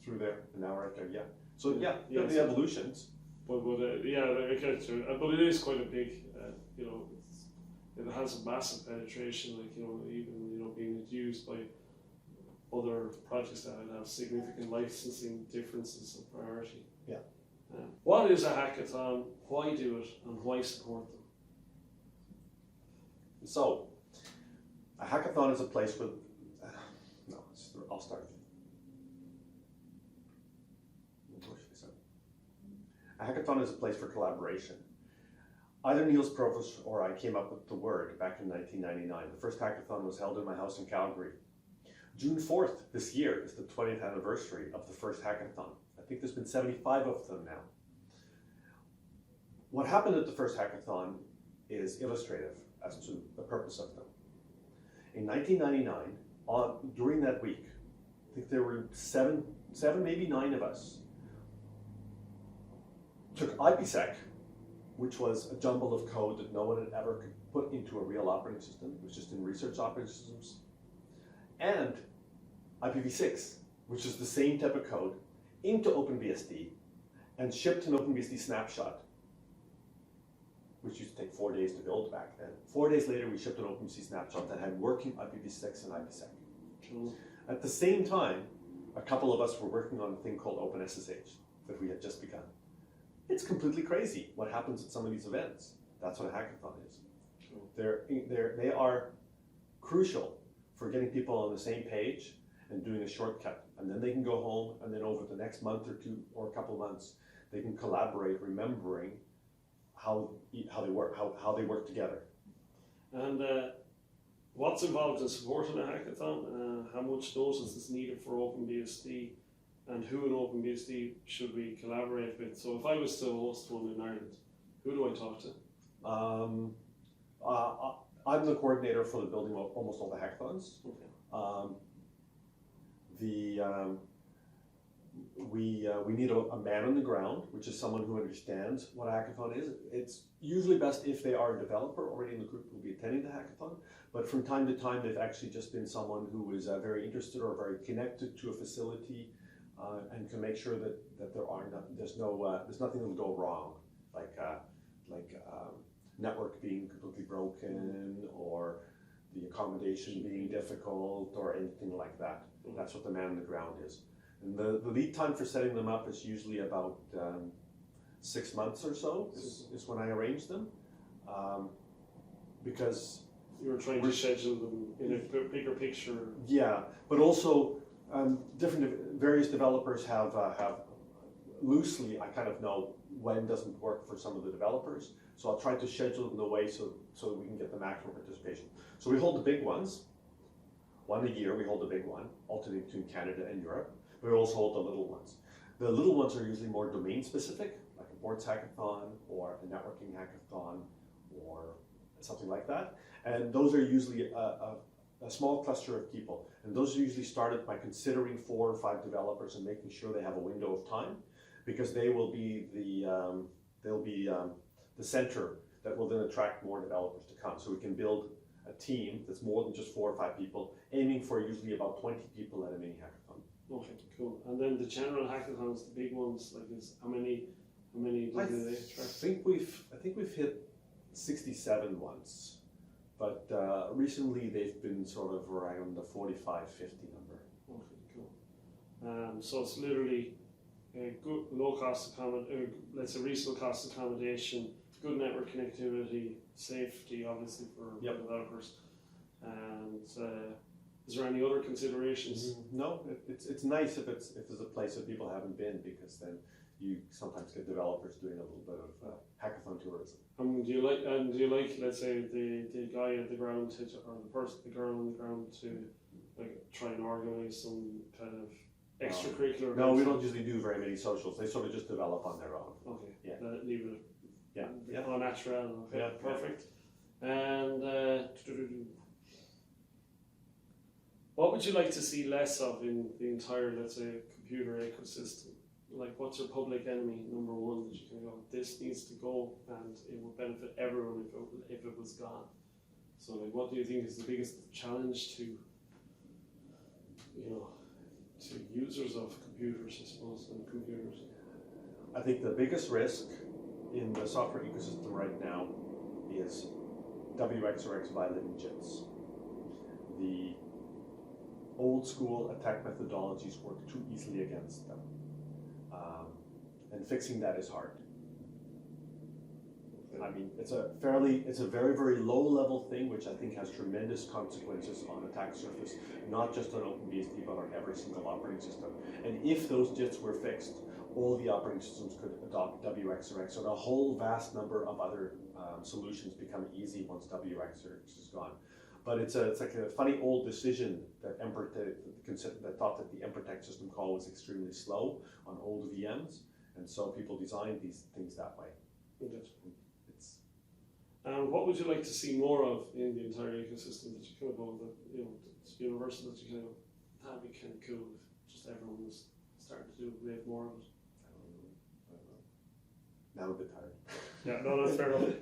through there, and now RedGuard. Yeah. So the evolutions. But I get you. But it is quite a big. It has a massive penetration. Like even being used by other projects that have significant licensing differences of priority. Yeah. What is a hackathon? Why do it? And why support them? So, a hackathon is a place with. I'll start. A hackathon is a place for collaboration. Either Niels Provost or I came up with the word back in 1999. The first hackathon was held in my house in Calgary. June 4th this year is the 20th anniversary of the first hackathon. I think there's been 75 of them now. What happened at the first hackathon is illustrative as to the purpose of them. In 1999, during that week, I think there were seven, maybe 9 of us, took IPsec, which was a jumble of code that no one had ever could put into a real operating system. It was just in research operating systems. And IPv6, which is the same type of code, into OpenBSD, and shipped an OpenBSD snapshot, which used to take 4 days to build back then. 4 days later, we shipped an OpenBSD snapshot that had working IPv6 and IPsec. Cool. At the same time, a couple of us were working on a thing called OpenSSH that we had just begun. It's completely crazy what happens at some of these events. That's what a hackathon is. Cool. They are crucial for getting people on the same page and doing a shortcut. And then they can go home, and then over the next month or two or a couple of months, they can collaborate, remembering how they work together. And what's involved in supporting a hackathon? How much notice is needed for OpenBSD? And who in OpenBSD should we collaborate with? So if I was to host one in Ireland, who do I talk to? I'm the coordinator for the building of almost all the hackathons. Okay. We need a man on the ground, which is someone who understands what a hackathon is. It's usually best if they are a developer already in the group who will be attending the hackathon. But from time to time, they've actually just been someone who is very interested or very connected to a facility. And can make sure that there's nothing that will go wrong, like network being completely broken or the accommodation being difficult or anything like that. That's what the man on the ground is. And the lead time for setting them up is usually about 6 months or so is when I arrange them, because you're trying to schedule them in a bigger picture. Yeah, but also. Various developers have loosely, I kind of know when doesn't work for some of the developers, so I'll try to schedule them in a way so that we can get the maximum participation. So we hold the big ones, one a year we hold the big one, alternating between Canada and Europe, but we also hold the little ones. The little ones are usually more domain specific, like a boards hackathon or a networking hackathon or something like that, and those are usually a small cluster of people, and those are usually started by considering 4 or 5 developers and making sure they have a window of time, because they will be the center that will then attract more developers to come. So we can build a team that's more than just 4 or 5 people, aiming for usually about 20 people at a mini hackathon. Okay, cool. And then the general hackathons, the big ones, like this, how many do they attract? I think we've hit 67 once. But recently they've been sort of around the 45, 50 number. Okay, cool. So it's literally a good low cost let's say reasonable cost accommodation, good network connectivity, safety obviously for developers. And is there any other considerations? No, it's nice if there's a place that people haven't been, because then you sometimes get developers doing a little bit of hackathon tourism. Do you like, let's say, the guy at the ground or the girl on the ground to like try and organize some kind of extracurricular? No, we don't usually do very many socials. They sort of just develop on their own. Okay. Yeah. Leave it. Yeah. Au naturel. Okay. Yeah. Perfect. And what would you like to see less of in the entire, let's say, computer ecosystem? Like, what's your public enemy number one that you can go, this needs to go and it would benefit everyone if it was gone? So, like, what do you think is the biggest challenge to users of computers, I suppose, and computers? I think the biggest risk in the software ecosystem right now is WX or X violating JITs. The old school attack methodologies work too easily against them. And fixing that is hard. I mean, it's a very, very low level thing, which I think has tremendous consequences on attack surface, not just on OpenBSD, but on every single operating system. And if those JITs were fixed, all the operating systems could adopt WX or X, so the whole vast number of other solutions become easy once WX or X is gone. But it's like a funny old decision that that thought that the Emprotect system call was extremely slow on old VMs, and so people designed these things that way. What would you like to see more of in the entire ecosystem that you kind of know that, you know, it's universal that you kind of, that'd be kind of cool if just everyone was starting to do way more of it. I don't know. Now I'm a bit tired. Yeah, no, that's fair enough.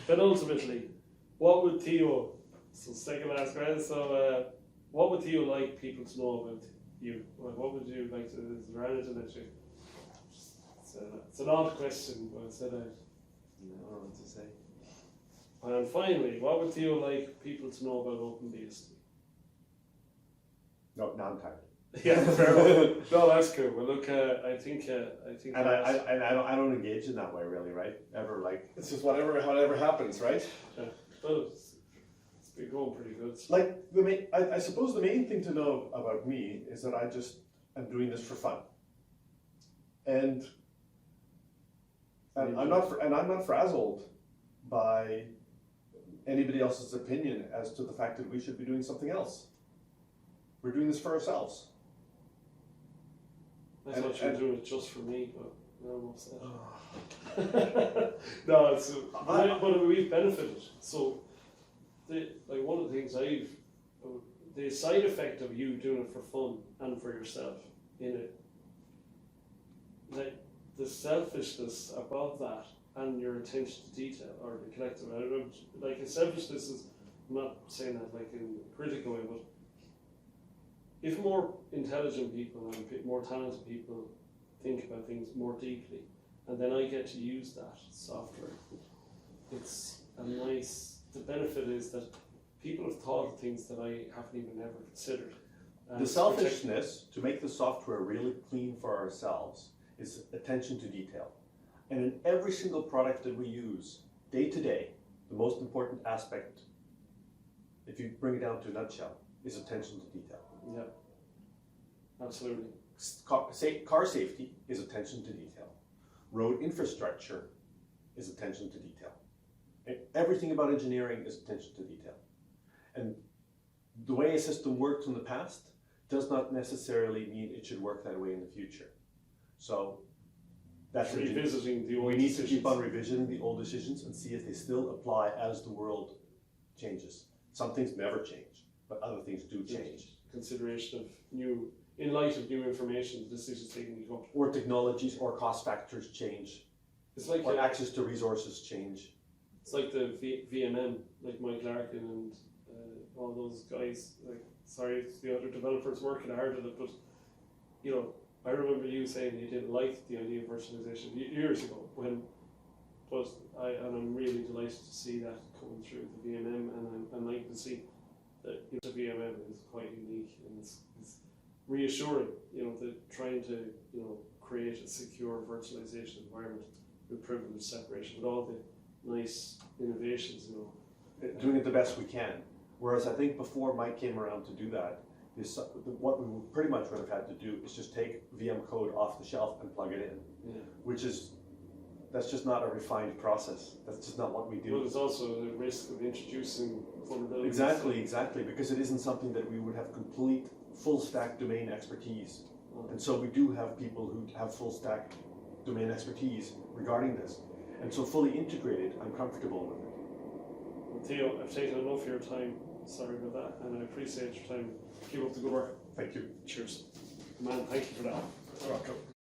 But ultimately, what would Theo, so second last question, so what would Theo like people to know about you? What would you like to, is there anything that you, it's an odd question, but I said I don't know what to say. And finally, what would Theo like people to know about OpenBSD? No, now I'm tired. Yeah, fair enough. No, that's cool. Well, look, I think. And I don't engage in that way, really, right? Ever, like It's just whatever happens, right? Well, it's been going pretty good. Like I suppose the main thing to know about me is that I just am doing this for fun, and I'm not frazzled by anybody else's opinion as to the fact that we should be doing something else. We're doing this for ourselves. I thought you were doing it just for me, but now I'm upset. No, it's but we've benefited. So, one of the things the side effect of you doing it for fun and for yourself in it, like the selfishness above that and your attention to detail, or the collective, like selfishness is, I'm not saying that like in a critical way, but if more intelligent people and more talented people think about things more deeply, and then I get to use that software, it's a nice, the benefit is that people have thought of things that I haven't even ever considered. The selfishness to make the software really clean for ourselves is attention to detail. And in every single product that we use, day to day, the most important aspect, if you bring it down to a nutshell, is attention to detail. Yeah, absolutely. Car safety is attention to detail. Road infrastructure is attention to detail. And everything about engineering is attention to detail. And the way a system worked in the past does not necessarily mean it should work that way in the future. So that's revisiting the old we need decisions. to keep on revisiting the old decisions and see if they still apply as the world changes. Some things never change, but other things do change. Consideration of new, in light of new information, the decisions taken become. Or technologies or cost factors change. It's like or access to resources change. It's like the VMM, like Mike Larkin and all those guys. Like, sorry, the other developers working hard at it, but you know, I remember you saying you didn't like the idea of virtualization years ago. But I'm really delighted to see that coming through the VMM, and I'm like to see that the VMM is quite unique and it's reassuring. You know, that trying to create a secure virtualization environment with privilege separation, with all the nice innovations. Doing it the best we can. Whereas I think before Mike came around to do that, what we pretty much would have had to do is just take VM code off the shelf and plug it in, that's just not a refined process. That's just not what we do. Well, there's also the risk of introducing vulnerabilities. Exactly, because it isn't something that we would have complete full stack domain expertise. And so we do have people who have full stack domain expertise regarding this. And so fully integrated, I'm comfortable with it. Well, Theo, I've taken enough of your time. Sorry about that, and I appreciate your time. Keep up the good work. Thank you. Cheers. Man, thank you for that. You're welcome.